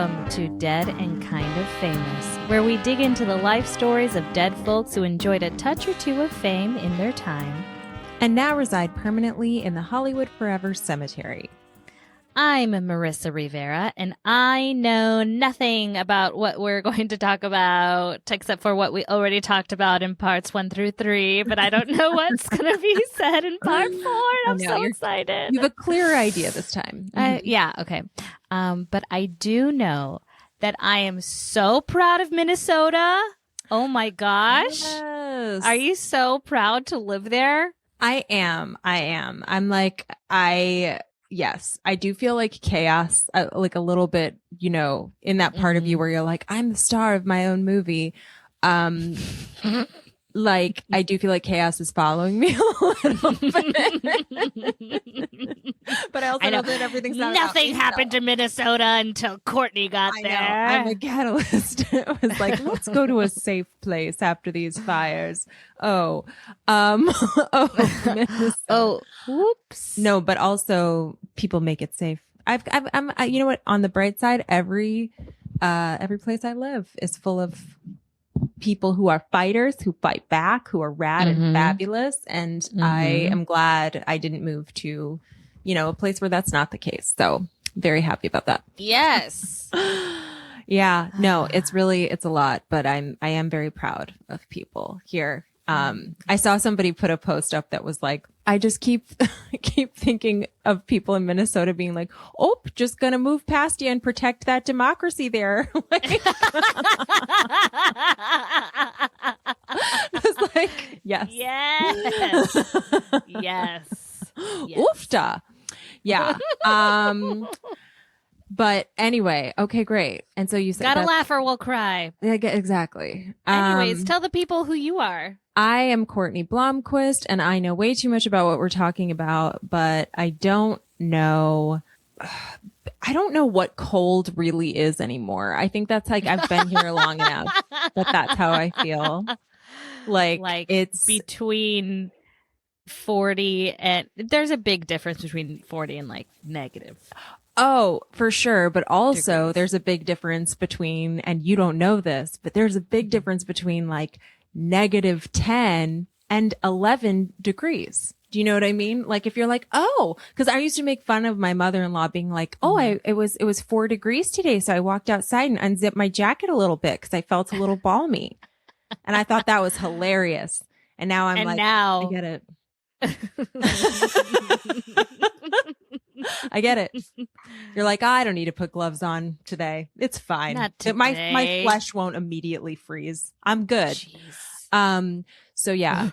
Welcome to Dead and Kind of Famous, where we dig into the life stories of dead folks who enjoyed a touch or two of fame in their time and now reside permanently in the Hollywood Forever Cemetery. I'm Marissa Rivera, and I know nothing about what we're going to talk about, except for what we already talked about in parts 1 through 3, but I don't know what's going to be said in part 4. I'm so excited. You have a clearer idea this time. Yeah, okay. But I do know that I am so proud of Minnesota. Oh my gosh. Yes. Are you so proud to live there? I am. Yes, I do feel like chaos, like a little bit, you know, in that part of you where you're like, I'm the star of my own movie. Like, I do feel like chaos is following me a little bit. But I also know that everything's not nothing happened to Minnesota until Courtney got there. I'm a catalyst. It was like, let's go to a safe place after these fires. Oh, whoops. No, but also people make it safe. I'm you know what? On the bright side, every place I live is full of people who are fighters, who fight back, who are rad and fabulous. And I am glad I didn't move to, you know, a place where that's not the case. So very happy about that. Yes. Yeah, no, it's a lot, but I am very proud of people here. I saw somebody put a post up that was like, I just keep thinking of people in Minnesota being like, oh, just gonna move past you and protect that democracy there. It's like, yes. Yes. Yes. Oofta. Yeah. But anyway, okay, great. And so you said gotta laugh or we'll cry. Yeah, exactly. Anyways, tell the people who you are. I am Courtney Blomquist, and I know way too much about what we're talking about, but I don't know what cold really is anymore. I think that's like, I've been here long enough that that's how I feel. Like it's between 40 and there's a big difference between 40 and like negative. Oh, for sure. But also there's a big difference between, and you don't know this, but there's a big difference between like -10 and 11 degrees. Do you know what I mean? Like if you're like, oh, because I used to make fun of my mother-in-law being like, oh, it was 4 degrees today. So I walked outside and unzipped my jacket a little bit because I felt a little balmy. And I thought that was hilarious. And now I'm I get it. I get it. You're like, I don't need to put gloves on today. It's fine. Not today. My flesh won't immediately freeze. I'm good. Jeez. So yeah.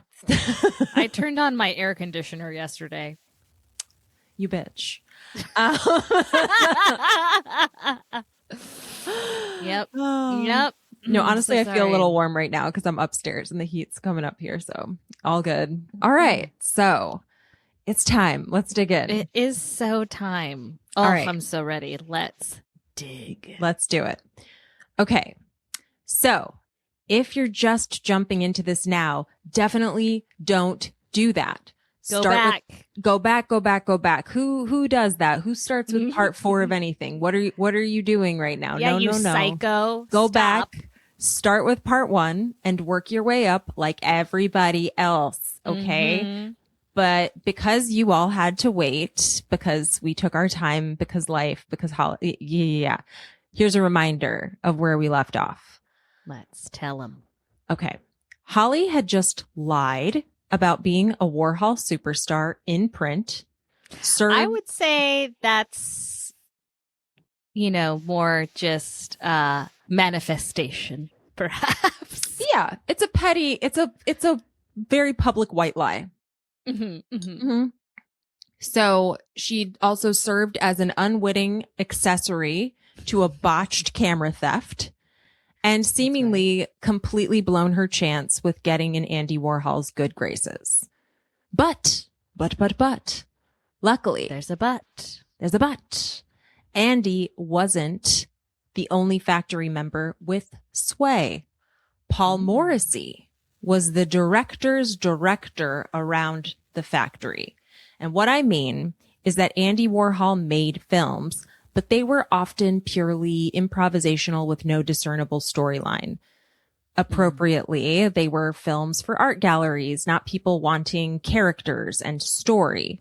I turned on my air conditioner yesterday. You bitch. Yep. Yep. No, honestly, so I feel a little warm right now because I'm upstairs and the heat's coming up here. So all good. All right. So it's time. Let's dig in. It is so time. Oh, all right. I'm so ready. Let's dig. Let's do it. Okay. So if you're just jumping into this now, definitely don't do that. Go back. Go back. Who does that? Who starts with part 4 of anything? What are you doing right now? Yeah, no. Psycho. Go Stop. back. Start with part 1 and work your way up like everybody else. Okay. But because you all had to wait, because we took our time, because life, because here's a reminder of where we left off. Let's tell them. Okay. Holly had just lied about being a Warhol superstar in print. I would say that's, more just manifestation, perhaps. Yeah. It's a very public white lie. So she also served as an unwitting accessory to a botched camera theft and seemingly completely blown her chance with getting in Andy Warhol's good graces. But, luckily, there's a but. Andy wasn't the only factory member with sway. Paul Morrissey was the director's director around the factory. And what I mean is that Andy Warhol made films, but they were often purely improvisational with no discernible storyline. Appropriately, they were films for art galleries, not people wanting characters and story.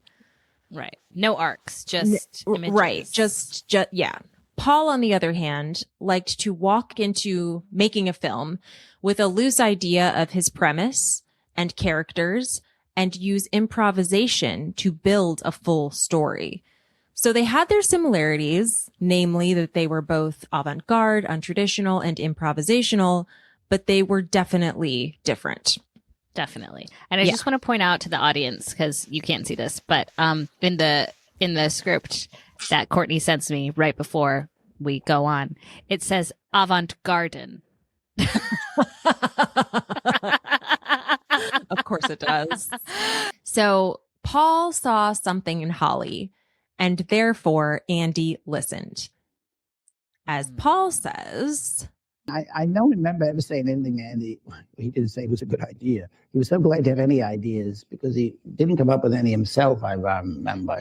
Right. No arcs, just images. Right. Just, yeah. Paul, on the other hand, liked to walk into making a film with a loose idea of his premise and characters and use improvisation to build a full story. So they had their similarities, namely that they were both avant-garde, untraditional, and improvisational, but they were definitely different. Definitely. And I just want to point out to the audience, because you can't see this, but in the script that Courtney sends me right before we go on, it says avant-garden. Of course it does. So Paul saw something in Holly, and therefore Andy listened. As Paul says, I don't remember ever saying anything to Andy. He didn't say it was a good idea. He was so glad to have any ideas because he didn't come up with any himself, I remember.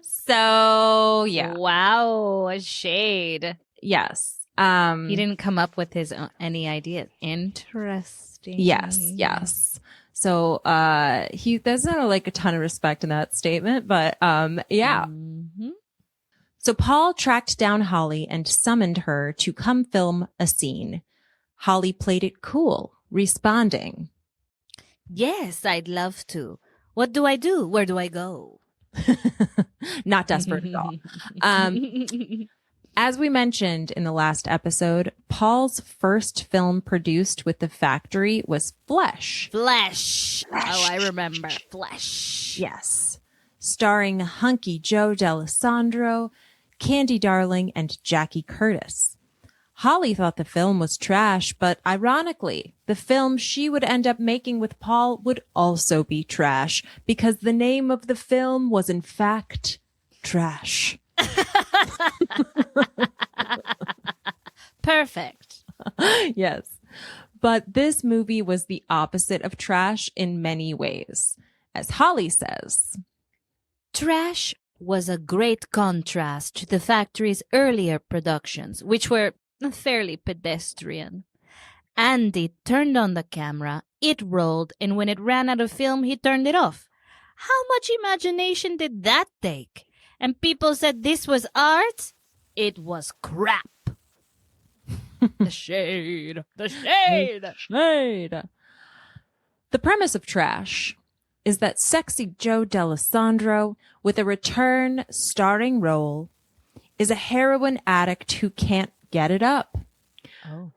So, yeah. Wow, a shade. Yes. He didn't come up with his any ideas. Interesting. Yes. So, there's not like a ton of respect in that statement, but, yeah. Mm-hmm. So Paul tracked down Holly and summoned her to come film a scene. Holly played it cool, responding, Yes, I'd love to. What do I do? Where do I go? not desperate at all. As we mentioned in the last episode, Paul's first film produced with the factory was Flesh. Flesh. Oh, I remember. Flesh. Yes. Starring hunky Joe D'Alessandro, Candy Darling, and Jackie Curtis. Holly thought the film was trash, but ironically, the film she would end up making with Paul would also be trash because the name of the film was in fact Trash. Perfect. Yes. But this movie was the opposite of trash in many ways. As Holly says, Trash was a great contrast to the factory's earlier productions, which were fairly pedestrian. Andy turned on the camera, it rolled, and when it ran out of film, he turned it off. How much imagination did that take? And people said this was art? It was crap. The shade. The shade. Shade. The premise of Trash is that sexy Joe D'Alessandro, with a return starring role, is a heroin addict who can't get it up. Oh.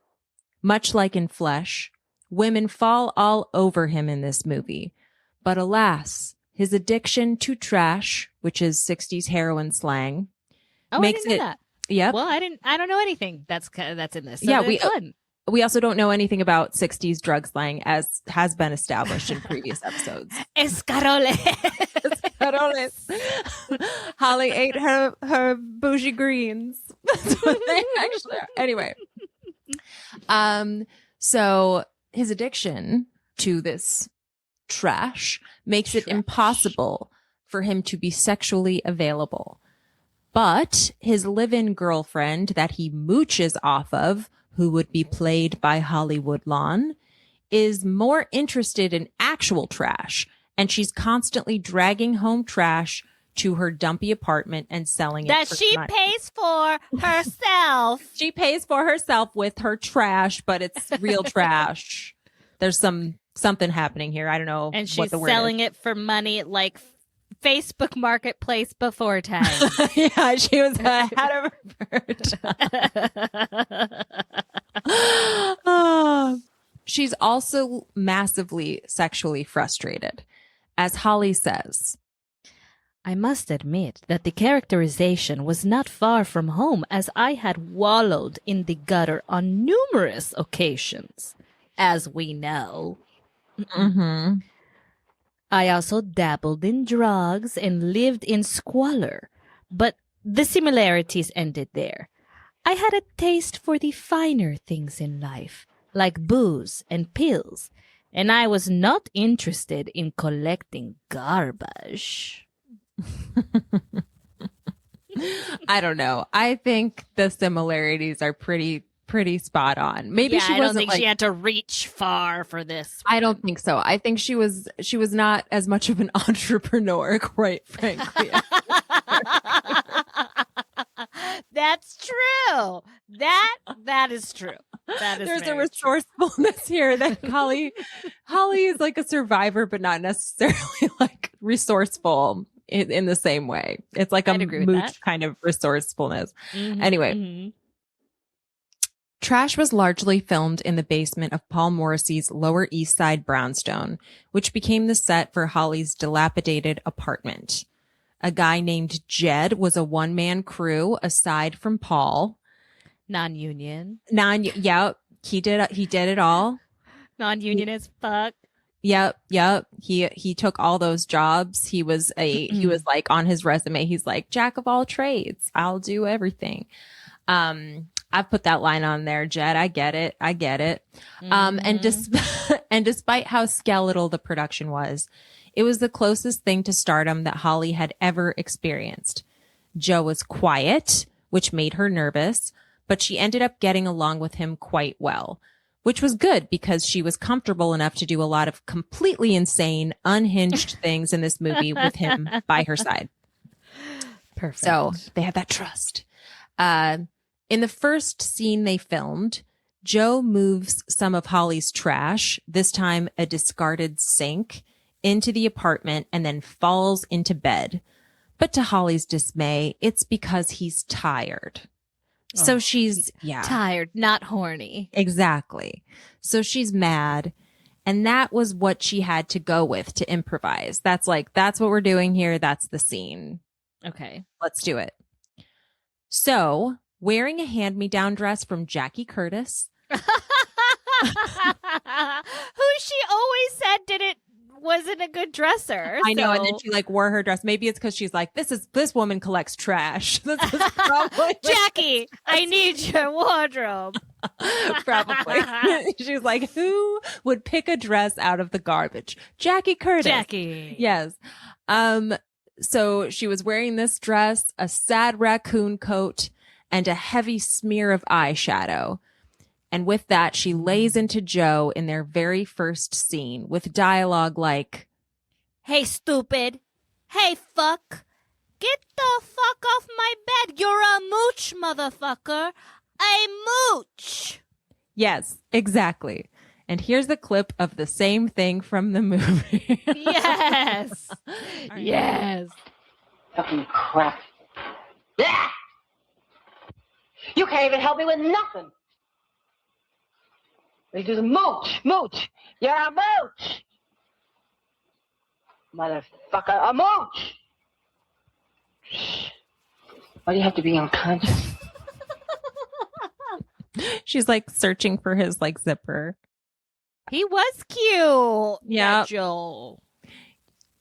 Much like in Flesh, women fall all over him in this movie. But alas, his addiction to trash, which is 60s heroin slang, makes I didn't know that. Yep. Well, I don't know anything that's in this. So Yeah, fun. We also don't know anything about 60s drug slang, as has been established in previous episodes. Escaroles. Holly ate her bougie greens. That's what they actually are. Anyway. So his addiction to this trash makes it impossible for him to be sexually available. But his live-in girlfriend that he mooches off of, who would be played by Holly Woodlawn, is more interested in actual trash, and she's constantly dragging home trash to her dumpy apartment and selling it that for she money. pays for herself. She pays for herself with her trash, but it's real trash. There's something happening here. I don't know. And she's what the word selling is. it for money like Facebook Marketplace before time. Yeah, she was ahead of her time. She's also massively sexually frustrated. As Holly says, I must admit that the characterization was not far from home, as I had wallowed in the gutter on numerous occasions, as we know. mm-hmm. I also dabbled in drugs and lived in squalor, but the similarities ended there. I had a taste for the finer things in life, like booze and pills, and I was not interested in collecting garbage. I don't know. I think the similarities are pretty spot on. Maybe she I wasn't don't think like, she had to reach far for this. I don't think so. I think she was not as much of an entrepreneur, quite frankly. That's true. That is true. That is There's a very resourcefulness here that Holly is like a survivor, but not necessarily like resourceful in the same way. It's like a I'd agree with mooch that. kind of resourcefulness. true. Anyway, Trash was largely filmed in the basement of Paul Morrissey's Lower East Side brownstone, which became the set for Holly's dilapidated apartment. A guy named Jed was a one-man crew aside from Paul. Non-union. Yep, he did it all. Non-union as fuck. Yep. He took all those jobs. He was like on his resume, he's like jack of all trades. I'll do everything. I've put that line on there, Jed. I get it. And despite how skeletal the production was, it was the closest thing to stardom that Holly had ever experienced. Joe was quiet, which made her nervous, but she ended up getting along with him quite well, which was good because she was comfortable enough to do a lot of completely insane, unhinged things in this movie with him by her side. Perfect. So they had that trust. In the first scene they filmed, Joe moves some of Holly's trash, this time a discarded sink, into the apartment and then falls into bed. But to Holly's dismay, it's because he's tired. So she's tired, not horny. Exactly. So she's mad. And that was what she had to go with to improvise. That's what we're doing here. That's the scene. Okay. Let's do it. So, wearing a hand-me-down dress from Jackie Curtis. Who she always said wasn't a good dresser. I know, so- and then she like wore her dress. Maybe it's because she's like, this woman collects trash. This is probably Jackie, I need your wardrobe. Probably. She's like, who would pick a dress out of the garbage? Jackie Curtis. Jackie. Yes. So she was wearing this dress, a sad raccoon coat, and a heavy smear of eyeshadow. And with that, she lays into Joe in their very first scene with dialogue like, "Hey, stupid. Hey, fuck. Get the fuck off my bed. You're a mooch, motherfucker. A mooch." yes, exactly. And here's the clip of the same thing from the movie. Yes. Yes. Fucking crap. Yeah! You can't even help me with nothing. They do the mooch. You're a mooch. Motherfucker, a mooch. Why do you have to be unconscious? She's like searching for his like zipper. He was cute. Yeah. That Joel.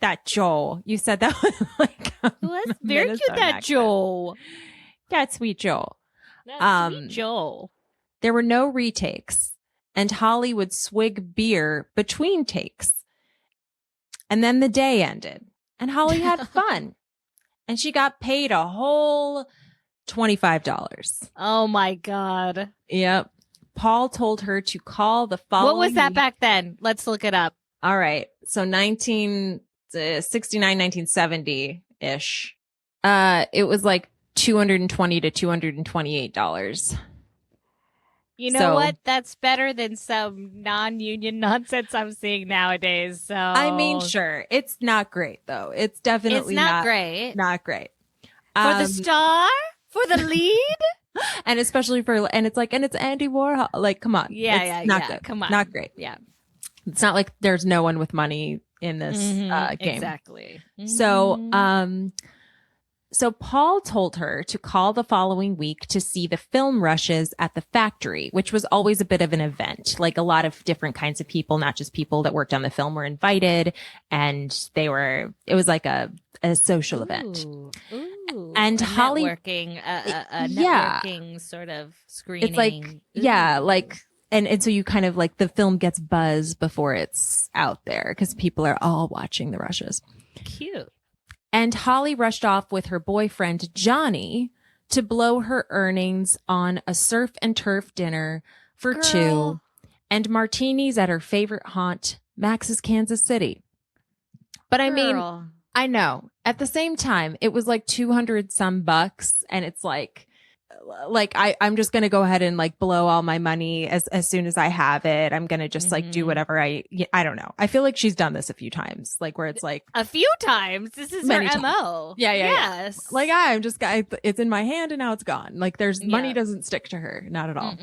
That Joel. You said that was like He was very cute, Minnesota that accent. Joel. That sweet Joel. That sweet Joel. There were no retakes, and Holly would swig beer between takes. And then the day ended, and Holly had fun. And she got paid a whole $25. Oh my God. Yep. Paul told her to call the following What was that week. back then? Let's look it up. All right. So 1969, 1970-ish. It was like $220 to $228. You know So- what? That's better than some non-union nonsense I'm seeing nowadays. So I mean, sure. It's not great though. It's definitely it's not great. Not great. For the star? For the lead? And especially and it's Andy Warhol. Like, come on. It's not good. Come on. Not great. Yeah. It's not like there's no one with money in this game. Exactly. So, so Paul told her to call the following week to see the film rushes at the factory, which was always a bit of an event. Like a lot of different kinds of people, not just people that worked on the film, were invited, and it was like a social event. Ooh. And a Holly- networking, a Yeah. networking sort of screening. It's like, yeah, like, and so you kind of like the film gets buzz before it's out there because people are all watching the rushes. Cute. And Holly rushed off with her boyfriend, Johnny, to blow her earnings on a surf and turf dinner for two and martinis at her favorite haunt, Max's Kansas City. But I mean, I know at the same time, it was like 200 some bucks. And it's like I'm just going to go ahead and like blow all my money as soon as I have it. I'm going to just like do whatever I don't know. I feel like she's done this a few times, like where it's like a few times. This is her MO. Yeah. Yes. Like I'm just, it's in my hand and now it's gone. Like there's money doesn't stick to her. Not at all.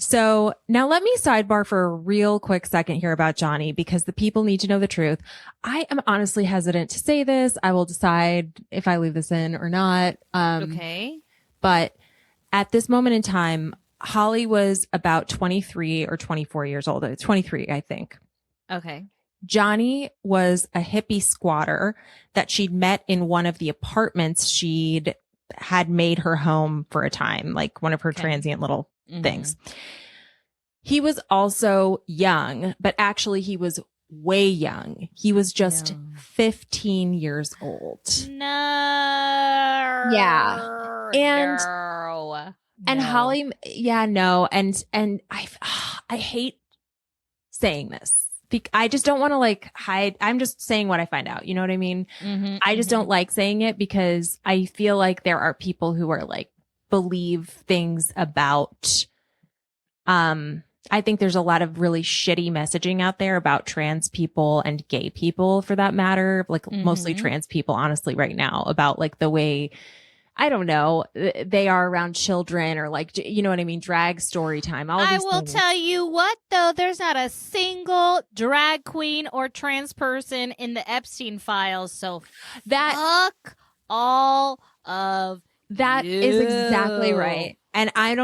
So now let me sidebar for a real quick second here about Johnny, because the people need to know the truth. I am honestly hesitant to say this. I will decide if I leave this in or not. Okay. But at this moment in time, Holly was about 23 or 24 years old. 23, I think. Okay. Johnny was a hippie squatter that she'd met in one of the apartments she'd had made her home for a time, like one of her transient little things. He was also young, but actually he was way young. He was just 15 years old. No. Yeah. And Holly, and I hate saying this. I just don't want to like hide. I'm just saying what I find out. You know what I mean? I just don't like saying it because I feel like there are people who are like, believe things about, I think there's a lot of really shitty messaging out there about trans people and gay people for that matter, like mostly trans people, honestly, right now, about like the way, I don't know, they are around children or like, you know what I mean? Drag story time. I will tell you what, though, there's not a single drag queen or trans person in the Epstein files. So fuck all of that is exactly right. And I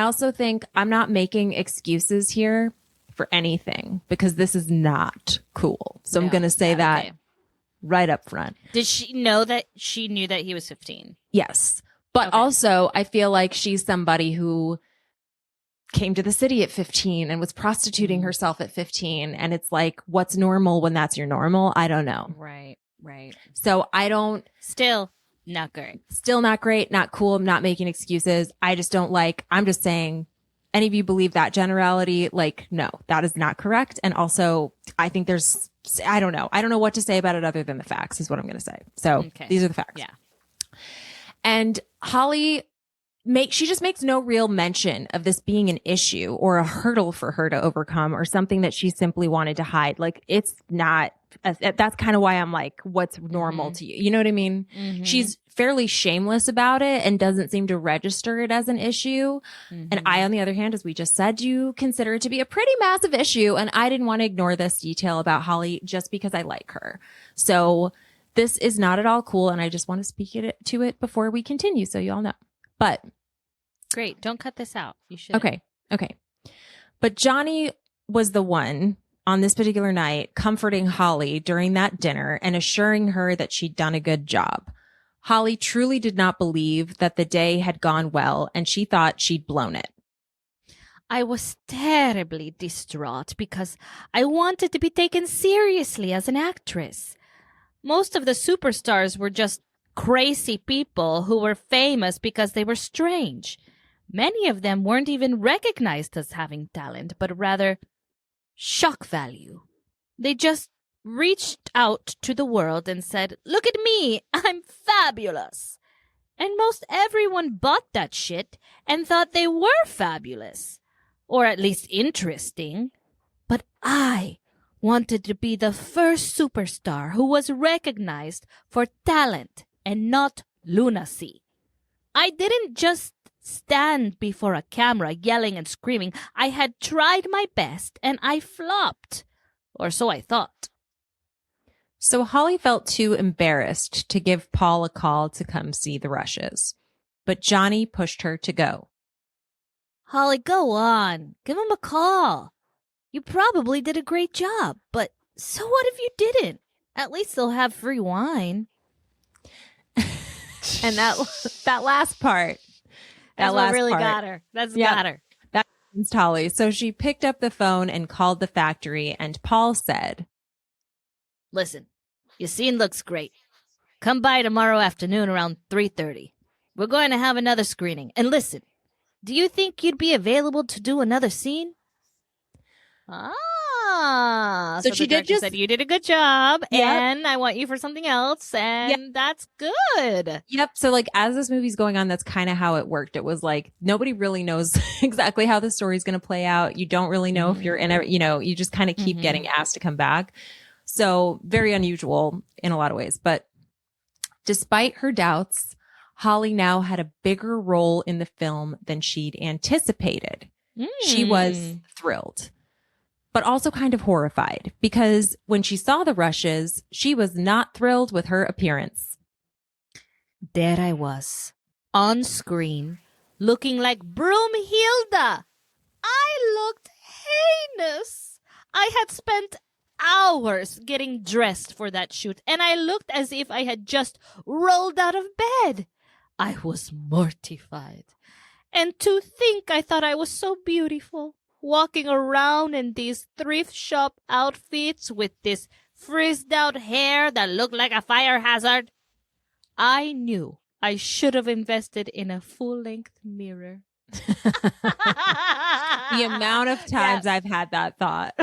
also think I'm not making excuses here for anything because this is not cool. So I'm going to say that right up front. Did she know that she knew that he was 15? Yes. But also I feel like she's somebody who came to the city at 15 and was prostituting herself at 15. And it's like, what's normal when that's your normal? I don't know. Right. So I don't. Not great. Still not great, not cool. I'm not making excuses. I just don't like, I'm just saying, any of you believe that generality? Like, no, that is not correct. And also, I think there's, I don't know what to say about it other than the facts is what I'm going to say. So these are the facts. Yeah. And Holly she just makes no real mention of this being an issue or a hurdle for her to overcome or something that she simply wanted to hide. Like it's not, that's kind of why I'm like, what's normal to you? You know what I mean? She's fairly shameless about it and doesn't seem to register it as an issue. And I, on the other hand, as we just said, do consider it to be a pretty massive issue. And I didn't want to ignore this detail about Holly just because I like her. So this is not at all cool. And I just want to speak to it before we continue. So you all know. But great. Don't cut this out. You should. Okay. But Johnny was the one on this particular night comforting Holly during that dinner and assuring her that she'd done a good job. Holly truly did not believe that the day had gone well and she thought she'd blown it. I was terribly distraught because I wanted to be taken seriously as an actress. Most of the superstars were just crazy people who were famous because they were strange. Many of them weren't even recognized as having talent, but rather shock value. They just reached out to the world and said, "Look at me, I'm fabulous." And most everyone bought that shit and thought they were fabulous, or at least interesting. But I wanted to be the first superstar who was recognized for talent and not lunacy. I didn't just stand before a camera yelling and screaming. I had tried my best and I flopped. Or so I thought. So Holly felt too embarrassed to give Paul a call to come see the Rushes. But Johnny pushed her to go. Holly, go on. Give him a call. You probably did a great job, but so what if you didn't? At least they'll have free wine. And that last part. That's what really got her. Got her. That was Holly. So she picked up the phone and called the factory, and Paul said, "Listen, Your scene looks great. Come by tomorrow afternoon around 3:30. We're going to have another screening. And listen, do you think you'd be available to do another scene? So she the did director just- said you did a good job, Yep. and I want you for something else, and that's good. Yep. So like as this movie's going on, that's kind of how it worked. It was like nobody really knows exactly how the story's going to play out. You don't really know if you're in it, you just kind of keep getting asked to come back. So very unusual in a lot of ways. But despite her doubts, Holly now had a bigger role in the film than she'd anticipated. She was thrilled, but also kind of horrified because when she saw the Rushes, she was not thrilled with her appearance. There I was, on screen, looking like Broomhilda. I looked heinous. I had spent hours getting dressed for that shoot, and I looked as if I had just rolled out of bed. I was mortified. And to think I thought I was so beautiful, walking around in these thrift shop outfits with this frizzed out hair that looked like a fire hazard. I knew I should have invested in a full-length mirror. The amount of times I've had that thought.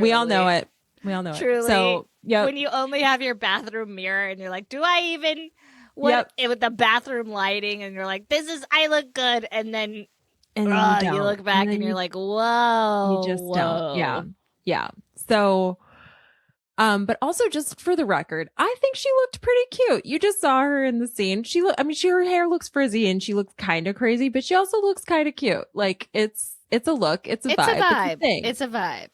We all know it. We all know it. Truly. So, yep. When you only have your bathroom mirror and you're like, do I even with the bathroom lighting, and you're like, I look good, and then And you look back and you're like, whoa. You just don't. Yeah. Yeah. So, but also just for the record, I think she looked pretty cute. You just saw her in the scene. Her hair looks frizzy and she looks kind of crazy, but she also looks kind of cute. Like it's a look. It's a vibe. It's a vibe.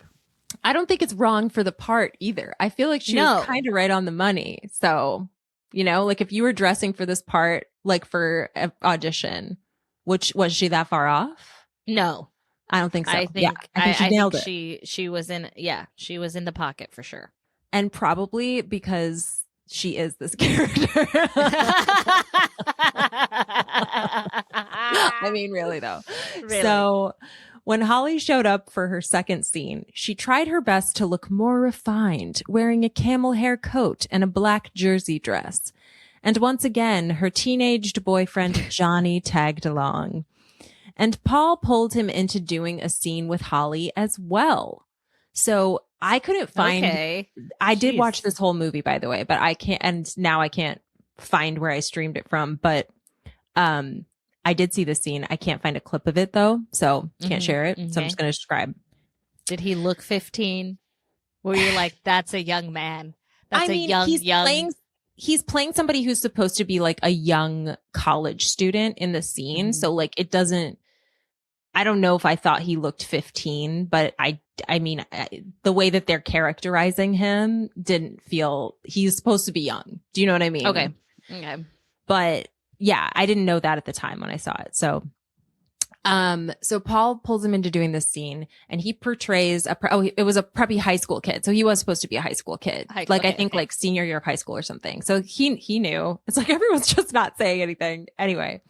I don't think it's wrong for the part either. I feel like she was kind of right on the money. So, like if you were dressing for this part, like for an audition, which was she that far off? No, I don't think so. I think she nailed it. She was in the pocket for sure. And probably because she is this character. I mean, really though. Really. So when Holly showed up for her second scene, she tried her best to look more refined, wearing a camel hair coat and a black jersey dress. And once again, her teenaged boyfriend, Johnny, tagged along. And Paul pulled him into doing a scene with Holly as well. So I couldn't find, I did watch this whole movie, by the way, but I can't, and now I can't find where I streamed it from, but, I did see the scene. I can't find a clip of it though, so can't share it. So I'm just going to describe. Did he look 15? Were you like, that's a young man? That's He's playing somebody who's supposed to be like a young college student in the scene. So like it doesn't, I don't know if I thought he looked 15, but I mean, the way that they're characterizing him didn't feel, he's supposed to be young. Do you know what I mean? Okay. But yeah, I didn't know that at the time when I saw it. So, so Paul pulls him into doing this scene, and he portrays it was a preppy high school kid. So he was supposed to be a high school kid, like senior year of high school or something. So he knew. It's like everyone's just not saying anything. Anyway,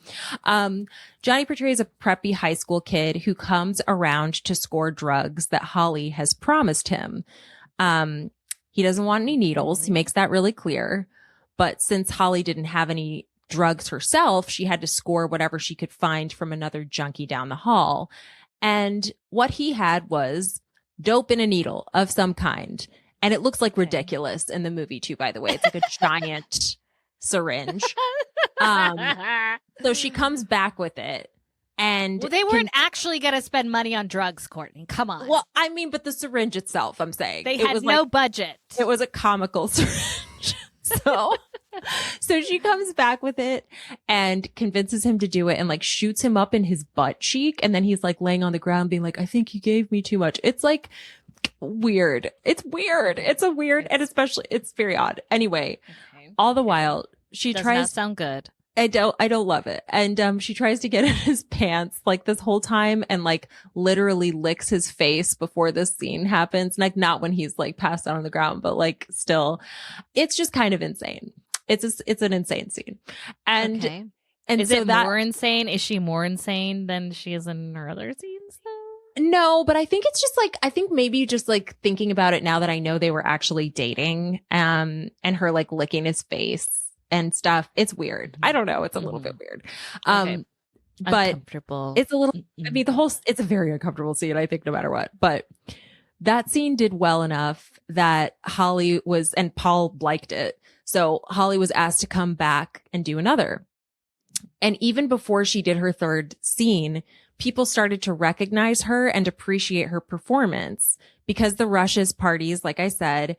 Johnny portrays a preppy high school kid who comes around to score drugs that Holly has promised him. He doesn't want any needles. He makes that really clear. But since Holly didn't have any drugs herself, she had to score whatever she could find from another junkie down the hall. And what he had was dope in a needle of some kind. And it looks like ridiculous in the movie too, by the way. It's like a giant syringe. So she comes back with it. And they weren't actually going to spend money on drugs, Courtney. Come on. Well, I mean, but the syringe itself, I'm saying. They had no budget. It was a comical syringe. So she comes back with it and convinces him to do it and like shoots him up in his butt cheek. And then he's like laying on the ground being like, I think you gave me too much. It's like weird. It's weird. It's a weird, and especially it's very odd. Anyway, all the while she Does tries. not sound good. I don't love it. And she tries to get in his pants like this whole time and like literally licks his face before this scene happens. Like not when he's like passed out on the ground, but like still, it's just kind of insane. It's an insane scene. And is it more insane? Is she more insane than she is in her other scenes though? No, but I think it's just like, I think maybe just like thinking about it now that I know they were actually dating, and her like licking his face and stuff. It's weird. I don't know. It's a little bit weird. Okay. But Uncomfortable. it's a little, I mean, it's a very uncomfortable scene, I think, no matter what. But that scene did well enough that Holly was, and Paul liked it. So Holly was asked to come back and do another. And even before she did her third scene, people started to recognize her and appreciate her performance because the Rush's parties, like I said,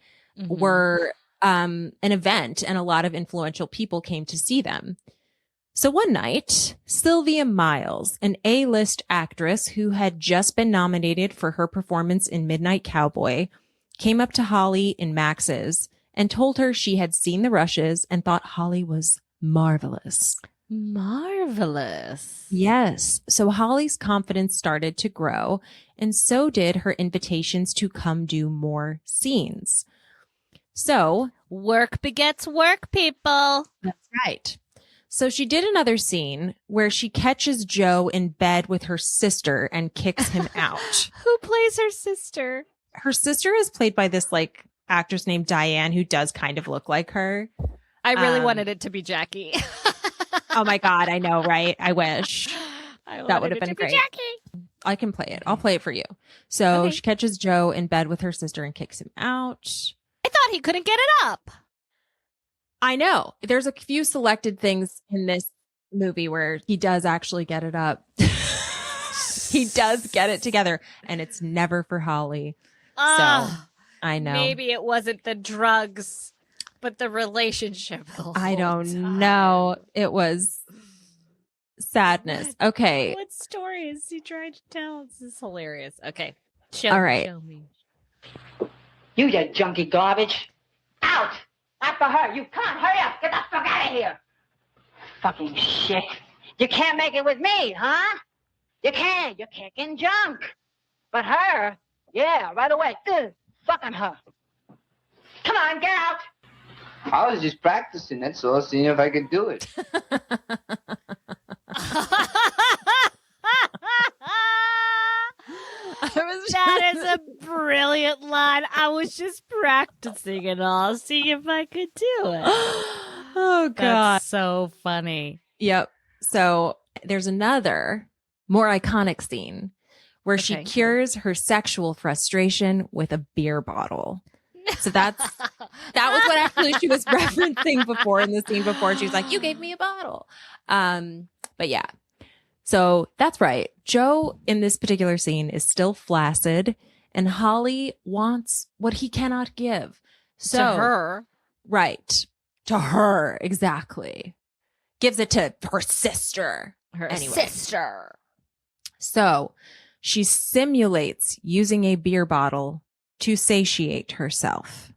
were an event and a lot of influential people came to see them. So one night, Sylvia Miles, an A-list actress who had just been nominated for her performance in Midnight Cowboy, came up to Holly in Max's and told her she had seen the Rushes and thought Holly was marvelous. Marvelous. Yes. So Holly's confidence started to grow, and so did her invitations to come do more scenes. So work begets work, people. That's right. So she did another scene where she catches Joe in bed with her sister and kicks him out. Who plays her sister? Her sister is played by this like actress named Diane who does kind of look like her. I really wanted it to be Jackie. Oh my God, I know, right? I wish. That would have been great. Jackie. I can play it. I'll play it for you. So she catches Joe in bed with her sister and kicks him out. I thought he couldn't get it up. I know. There's a few selected things in this movie where he does actually get it up. He does get it together, and it's never for Holly. So I know. Maybe it wasn't the drugs, but the relationship. I don't know. It was sadness. Okay. What story is he trying to tell? This is hilarious. Okay. All right. Show me. You junky garbage. Out! After her. You can't. Hurry up. Get the fuck out of here. Fucking shit. You can't make it with me, huh? You can't. You're kicking junk. But her, yeah, right away. Fucking her. Come on, get out. I was just practicing, that's all, seeing if I could do it. That is a brilliant line. I was just practicing and all, seeing if I could do it. Oh, God. That's so funny. Yep. So there's another more iconic scene where she cures her sexual frustration with a beer bottle. So that was what actually she was referencing before in the scene before. She was like, you gave me a bottle. But yeah. So that's right. Joe in this particular scene is still flaccid and Holly wants what he cannot give. So to her. Right. To her. Exactly. Gives it to her sister. Her sister. So she simulates using a beer bottle to satiate herself.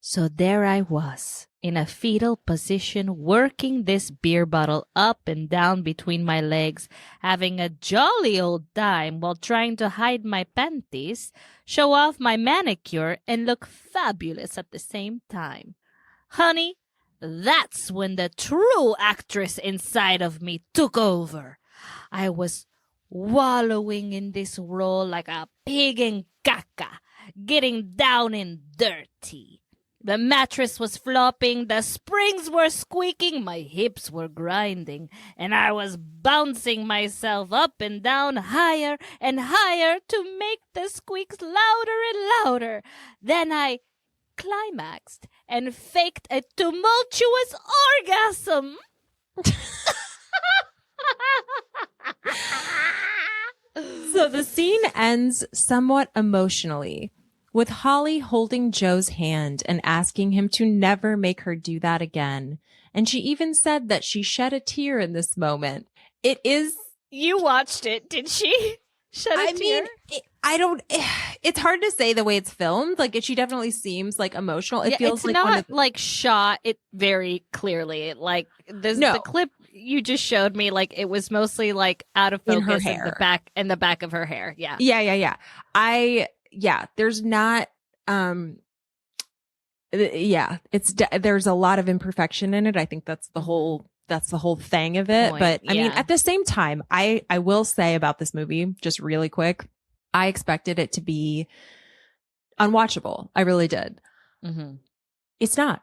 So there I was, in a fetal position, working this beer bottle up and down between my legs, having a jolly old time while trying to hide my panties, show off my manicure, and look fabulous at the same time. Honey, that's when the true actress inside of me took over. I was wallowing in this role like a pig in caca, getting down and dirty. The mattress was flopping, the springs were squeaking, my hips were grinding, and I was bouncing myself up and down higher and higher to make the squeaks louder and louder. Then I climaxed and faked a tumultuous orgasm. So the scene ends somewhat emotionally, with Holly holding Joe's hand and asking him to never make her do that again. And she even said that she shed a tear in this moment. It is... You watched it, did she? Shed a tear? It's hard to say the way it's filmed. Like, she definitely seems like emotional. It feels it's like not like shot it very clearly. Like the clip you just showed me, like it was mostly like out of focus in her hair, in the back of her hair. Yeah. There's not. There's a lot of imperfection in it. I think that's the whole that's the whole thing of it. Point, But I mean, yeah. at the same time, I will say about this movie, just really quick, I expected it to be unwatchable. I really did. Mm-hmm. It's not.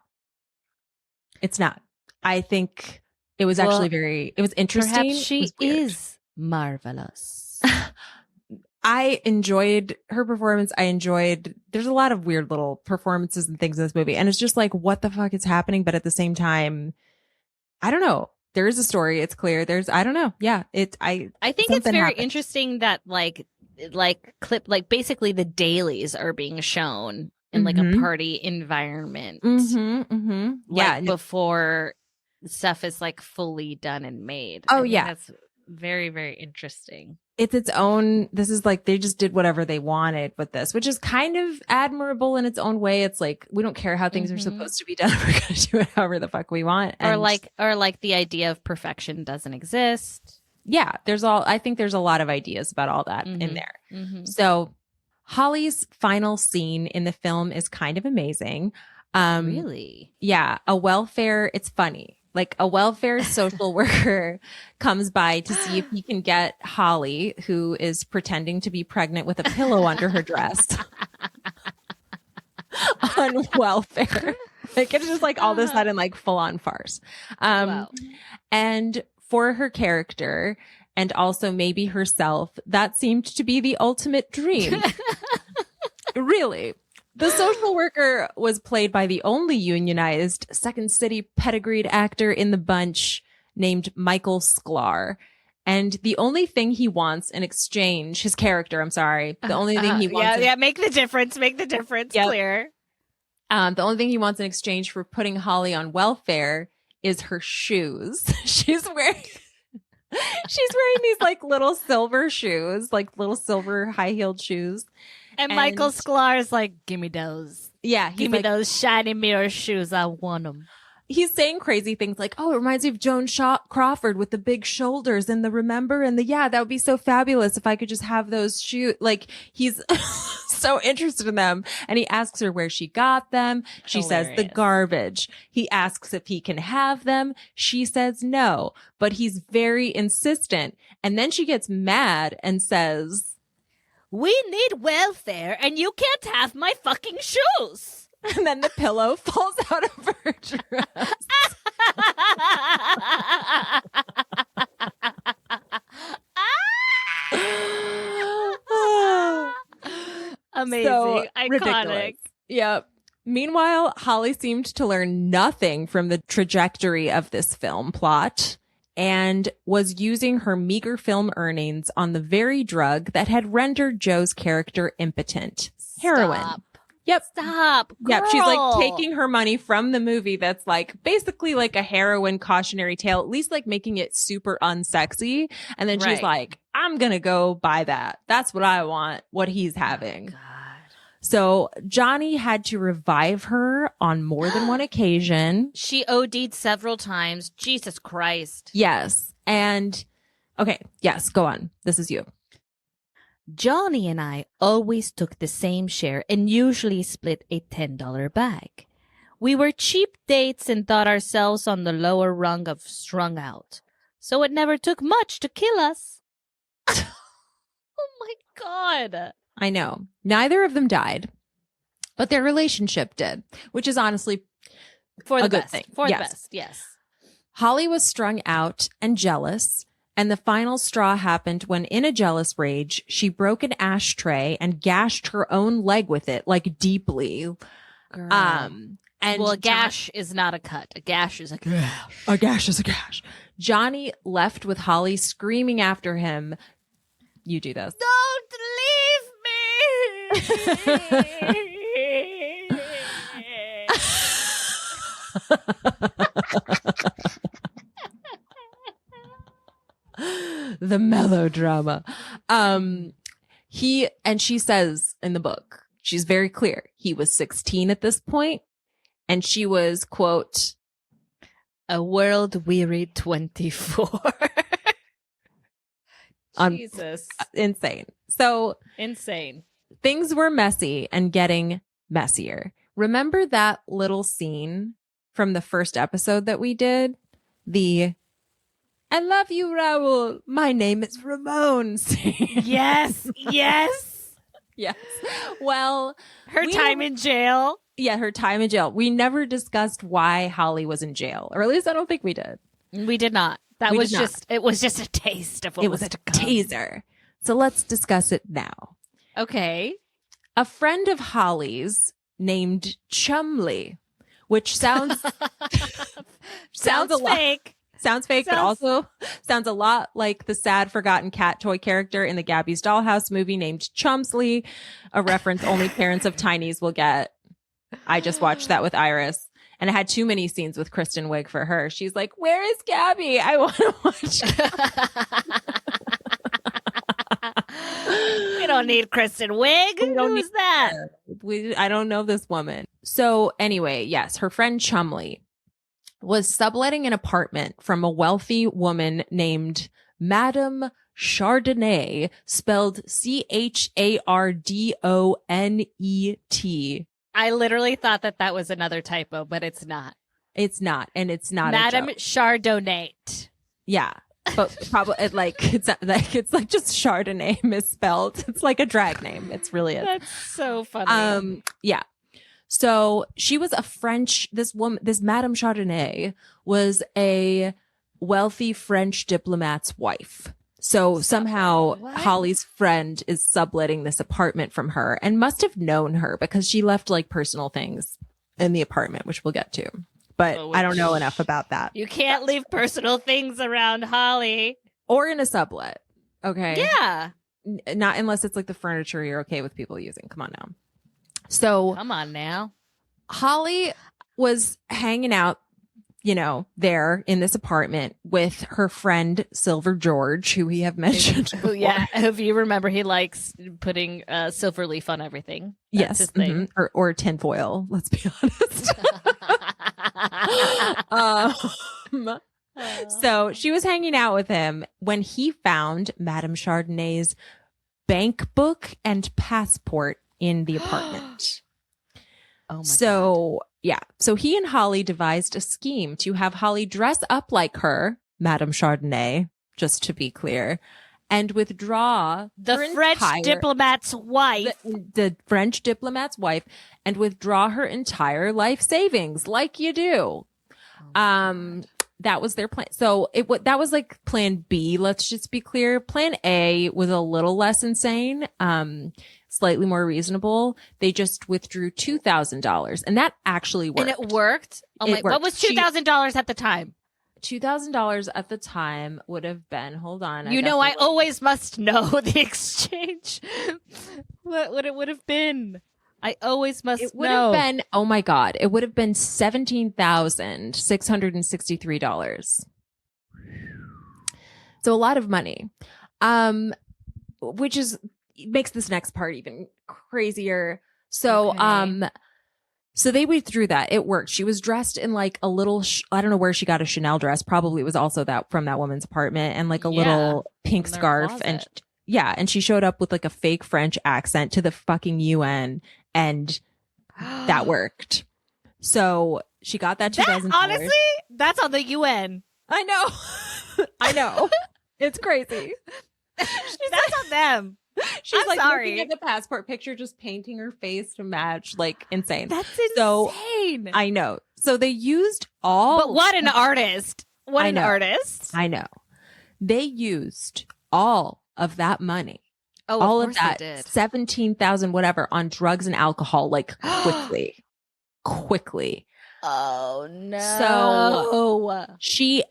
It's not. I think it was actually it was interesting. Perhaps she is marvelous. I enjoyed her performance. There's a lot of weird little performances and things in this movie. And it's just like, what the fuck is happening? But at the same time, I don't know. There is a story. It's clear. I don't know. Yeah. I think it's very interesting that basically the dailies are being shown in like a party environment. Yeah. Before stuff is like fully done and made. Oh, yeah. That's very, very interesting. It's its own, this is like, they just did whatever they wanted with this, which is kind of admirable in its own way. It's like, we don't care how things are supposed to be done. We're going to do it however the fuck we want. Or like the idea of perfection doesn't exist. Yeah. I think there's a lot of ideas about all that in there. So Holly's final scene in the film is kind of amazing. Really? Yeah. It's funny. Like a welfare social worker comes by to see if he can get Holly, who is pretending to be pregnant with a pillow under her dress, on welfare. Like it's just like all of a sudden like full on farce. Wow. And for her character and also maybe herself, that seemed to be the ultimate dream. Really. The social worker was played by the only unionized Second City pedigreed actor in the bunch named Michael Sklar. And the only thing he wants in exchange, his character, I'm sorry, the only thing he wants. Yeah, make the difference clear. The only thing he wants in exchange for putting Holly on welfare is her shoes. She's wearing these like little silver shoes, like little silver high-heeled shoes. And Michael Sklar's like, give me those. Yeah. Give me those shiny mirror shoes. I want them. He's saying crazy things like, oh, it reminds me of Joan Crawford with the big shoulders and that would be so fabulous if I could just have those shoes. Like he's so interested in them. And he asks her where she got them. She says the garbage. He asks if he can have them. She says no, but he's very insistent. And then she gets mad and says, we need welfare and you can't have my fucking shoes. And then the pillow falls out of her dress. Amazing. So iconic. Ridiculous. Yep. Meanwhile, Holly seemed to learn nothing from the trajectory of this film plot and was using her meager film earnings on the very drug that had rendered Joe's character impotent. Heroin. Stop. Yep. Stop. Girl. Yep. She's like taking her money from the movie that's like basically like a heroin cautionary tale, at least like making it super unsexy. And then she's like, I'm going to go buy that. That's what I want, what he's having. Oh, God. So Johnny had to revive her on more than one occasion. She OD'd several times. Jesus Christ. Yes. And okay. Yes. Go on. This is you. Johnny and I always took the same share and usually split a $10 bag. We were cheap dates and thought ourselves on the lower rung of strung out. So it never took much to kill us. Oh my God. I know. Neither of them died, but their relationship did, which is honestly for the a good best. thing. For the best, yes. Holly was strung out and jealous, and the final straw happened when, in a jealous rage, she broke an ashtray and gashed her own leg with it, like deeply. Girl. And a gash is not a cut. A gash is a gash. A gash is a gash. Johnny left with Holly screaming after him. You do this. Don't leave me. The melodrama. She says in the book, she's very clear. He was 16 at this point, and she was, quote, a world-weary 24. Jesus. Insane. So insane. Things were messy and getting messier. Remember that little scene from the first episode that we did the "I love you, Raul. My name is Ramon" scene. Yes. Yes. Yes. Well, Her time in jail. Yeah, her time in jail. We never discussed why Holly was in jail, or at least I don't think we did. We did not. It was just a taste of what was to come. Teaser. So let's discuss it now. Okay. A friend of Holly's named Chumley, which sounds Sounds fake. Sounds fake, but also sounds a lot like the sad forgotten cat toy character in the Gabby's Dollhouse movie named Chumsley, a reference only parents of tinies will get. I just watched that with Iris, and it had too many scenes with Kristen Wiig for her. She's like, "Where is Gabby? I want to watch." We don't need Kristen Wiig. Who's that? I don't know this woman. So anyway, yes, her friend Chumley was subletting an apartment from a wealthy woman named Madame Chardonnay, spelled Chardonet. I literally thought that was another typo, but it's not. It's not, and it's not Madame a joke. Chardonnay. Yeah, but probably it's like just Chardonnay misspelled. It's like a drag name. It's really it. That's so funny. Yeah. So she was this Madame Chardonnay was a wealthy French diplomat's wife. So somehow Holly's friend is subletting this apartment from her and must have known her because she left like personal things in the apartment, which we'll get to. But I don't know enough about that. You can't leave personal things around Holly. Or in a sublet. Okay. Yeah. Not unless it's like the furniture you're okay with people using. Come on now. So come on now. Holly was hanging out, there in this apartment with her friend Silver George, who we have mentioned. Yeah, if you remember, he likes putting silver leaf on everything. That's his thing. Or tinfoil. Let's be honest. So she was hanging out with him when he found Madame Chardonnay's bank book and passport in the apartment. Oh my God. Yeah. So he and Holly devised a scheme to have Holly dress up like her, Madame Chardonnay, just to be clear, and withdraw the French diplomat's wife. The French diplomat's wife, and withdraw her entire life savings, like you do. That was their plan. So that was like plan B. Let's just be clear. Plan A was a little less insane. Slightly more reasonable. They just withdrew $2,000, and that actually worked. And it worked. Oh my! What was $2,000 at the time? $2,000 at the time would have been. Hold on. I always must know the exchange. What it would have been. I always must know. It would have been. Oh my God! It would have been $17,663. So a lot of money, which makes this next part even crazier. So, so they withdrew that. It worked. She was dressed in like a little, I don't know where she got a Chanel dress. Probably it was also that from that woman's apartment, and like a little pink scarf. Closet. And she showed up with like a fake French accent to the fucking UN, and that worked. So she got that $2,000. Honestly, that's on the UN. I know. I know. It's crazy. That's on them. She's I'm like sorry. looking at the passport picture, just painting her face to match, like insane. That's insane. I know. So they used all. But what an artist. What an artist. I know. They used all of that money. Oh, all of of that 17,000 whatever on drugs and alcohol, like quickly. Oh no. So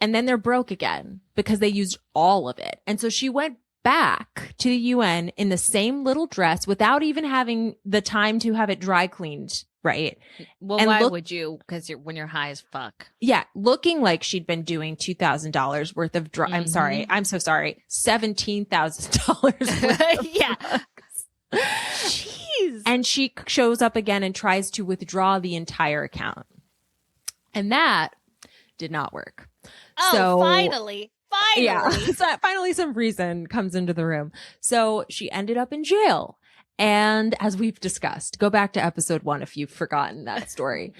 and then they're broke again because they used all of it. And so she went back to the UN in the same little dress without even having the time to have it dry cleaned, right? Well, and why would you? Because when you're high as fuck. Yeah, looking like she'd been doing $2,000 worth of I'm so sorry, $17,000. Yeah. Jeez. And she shows up again and tries to withdraw the entire account, and that did not work. Oh, so, finally. Yeah. So finally some reason comes into the room. So she ended up in jail. And as we've discussed, go back to episode 1 if you've forgotten that story.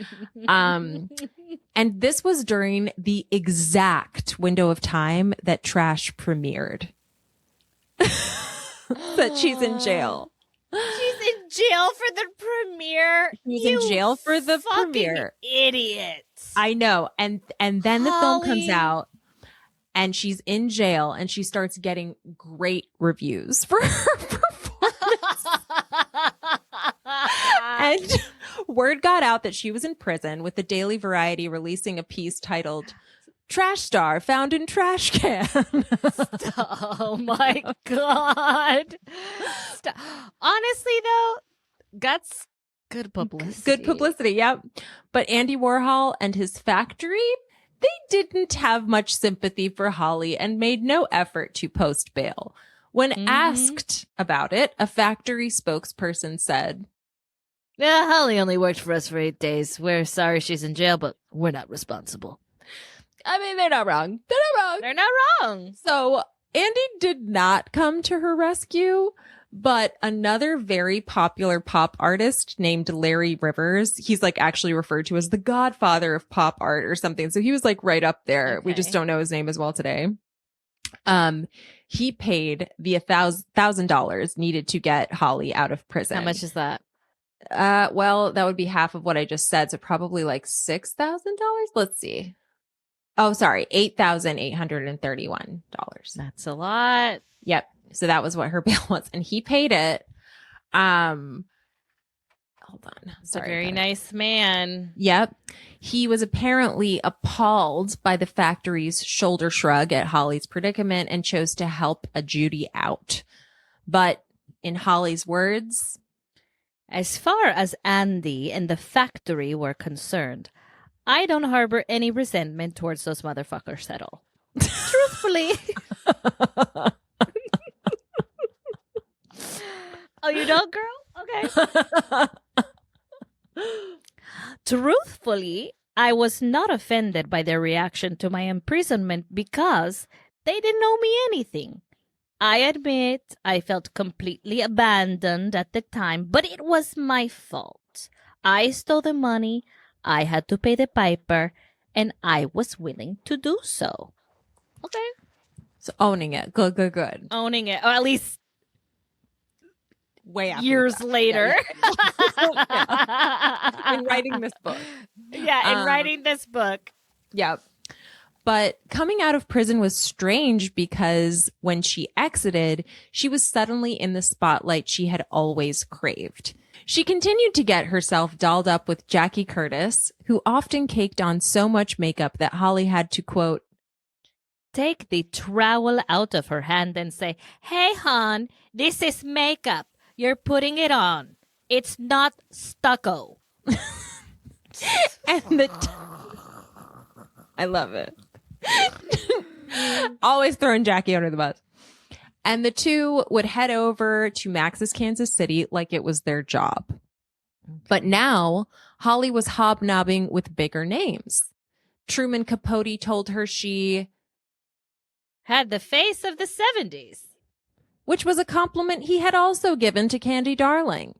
And this was during the exact window of time that Trash premiered. That she's in jail. She's in jail for the premiere. She's in jail for the fucking premiere. Idiot. I know. And then the film comes out and she's in jail and she starts getting great reviews for her performance. And word got out that she was in prison, with the Daily Variety releasing a piece titled "Trash Star Found in Trash Can." Oh my God. Honestly, though, that's good publicity. Good publicity, yep. But Andy Warhol and his factory, they didn't have much sympathy for Holly and made no effort to post bail. When asked about it, a factory spokesperson said, Yeah, Holly only worked for us for 8 days. We're sorry she's in jail, but we're not responsible. I mean, they're not wrong. They're not wrong. So Andy did not come to her rescue, but another very popular pop artist named Larry Rivers, he's like actually referred to as the godfather of pop art or something. So he was like right up there. Okay. We just don't know his name as well today. He paid the $1,000 needed to get Holly out of prison. How much is that? Well, that would be half of what I just said. So probably like $6,000. Let's see. Oh, sorry. $8,831. That's a lot. Yep. So that was what her bail was. And he paid it. Hold on. It's a very nice man. Yep. He was apparently appalled by the factory's shoulder shrug at Holly's predicament and chose to help a Judy out. But in Holly's words, As far as Andy and the factory were concerned, I don't harbor any resentment towards those motherfuckers at all. Truthfully. Oh, you don't, girl? Okay. Truthfully, I was not offended by their reaction to my imprisonment because they didn't owe me anything. I admit I felt completely abandoned at the time, but it was my fault. I stole the money, I had to pay the piper, and I was willing to do so. Okay. so owning it. Good. Owning it, or at least Way after years the fact. later. Yeah. In writing this book. Yeah, in writing this book. Yep. But coming out of prison was strange because when she exited, she was suddenly in the spotlight she had always craved. She continued to get herself dolled up with Jackie Curtis, who often caked on so much makeup that Holly had to, quote, take the trowel out of her hand and say, hey, hon, this is makeup. You're putting it on. It's not stucco. and I love it. Always throwing Jackie under the bus. And the two would head over to Max's Kansas City like it was their job. But now Holly was hobnobbing with bigger names. Truman Capote told her she had the face of the 70s. Which was a compliment he had also given to Candy Darling.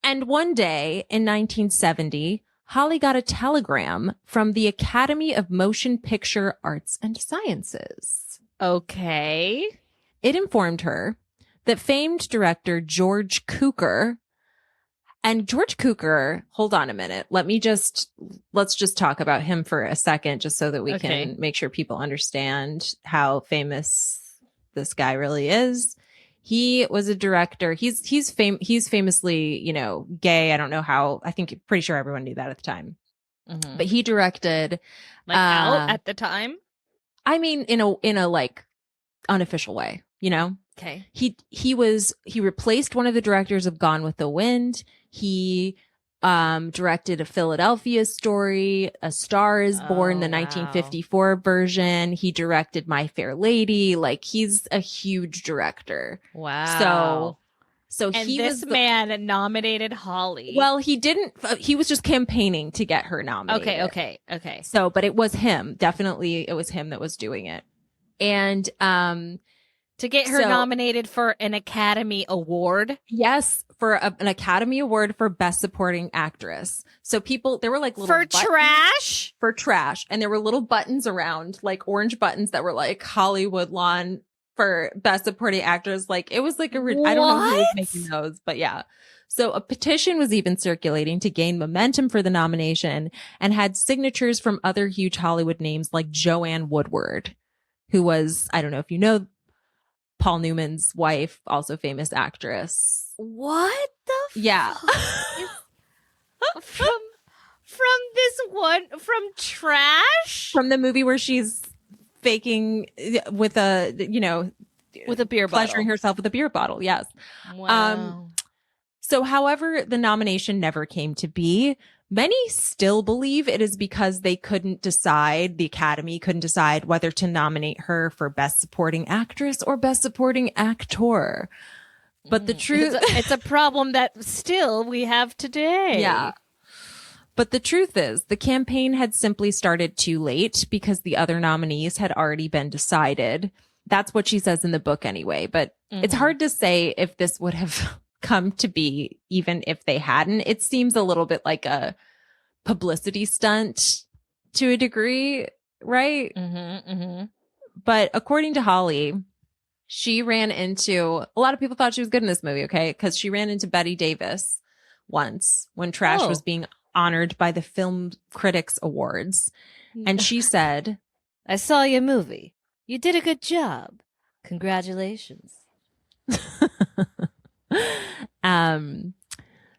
And one day in 1970, Holly got a telegram from the Academy of Motion Picture Arts and Sciences. Okay. It informed her that famed director George Cukor, and George Cukor, hold on a minute. Let's just talk about him for a second, just so that we can make sure people understand how famous this guy really is. He was a director. He's famously, gay. I don't know how. I think pretty sure everyone knew that at the time. Mm-hmm. But he directed out at the time. I mean, in a like unofficial way, Okay. He replaced one of the directors of Gone with the Wind. He directed A Philadelphia Story, A Star is Born, the 1954 version. He directed My Fair Lady. Like, he's a huge director. Wow. So and he this was man nominated Holly. Well, he didn't. He was just campaigning to get her nominated. Okay. So, but it was him. Definitely, it was him that was doing it. And To get her nominated for an Academy Award? Yes, for an Academy Award for Best Supporting Actress. So there were like little buttons trash? For trash. And there were little buttons around, like orange buttons that were like Holly Woodlawn for Best Supporting Actress. Like it was like I don't know who was making those, but yeah. So a petition was even circulating to gain momentum for the nomination and had signatures from other huge Hollywood names like Joanne Woodward, who was, I don't know if you know, Paul Newman's wife, also famous actress. What the yeah. from trash? From the movie where she's faking with a beer bottle. Pleasuring herself with a beer bottle. Yes. Wow. So however, the nomination never came to be. Many still believe it is because the Academy couldn't decide whether to nominate her for Best Supporting Actress or Best Supporting Actor. But the truth... It's a problem that still we have today. Yeah. But the truth is, the campaign had simply started too late because the other nominees had already been decided. That's what she says in the book anyway. But it's hard to say if this would have come to be even if they hadn't. It seems a little bit like a publicity stunt to a degree, right? But according to Holly, she ran into a lot of people thought she was good in this movie, okay? Because she ran into Bette Davis once when Trash was being honored by the Film Critics Awards. And she said, I saw your movie. You did a good job. Congratulations.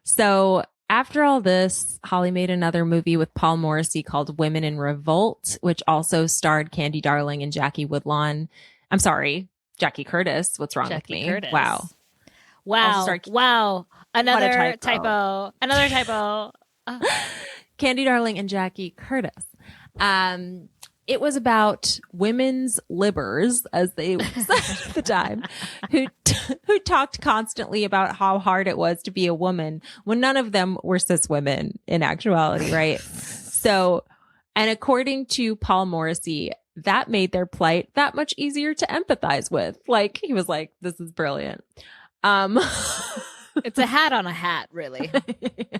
So after all this, Holly made another movie with Paul Morrissey called Women in Revolt, which also starred Candy Darling and Jackie Woodlawn. I'm sorry, Jackie Curtis. What's wrong with me? Curtis. Wow. Wow. Another typo. Another typo. Candy Darling and Jackie Curtis. It was about women's libbers, as they said at the time, who talked constantly about how hard it was to be a woman when none of them were cis women in actuality, right? So, and according to Paul Morrissey, that made their plight that much easier to empathize with. Like, he was like, this is brilliant. It's a hat on a hat, really. Yeah.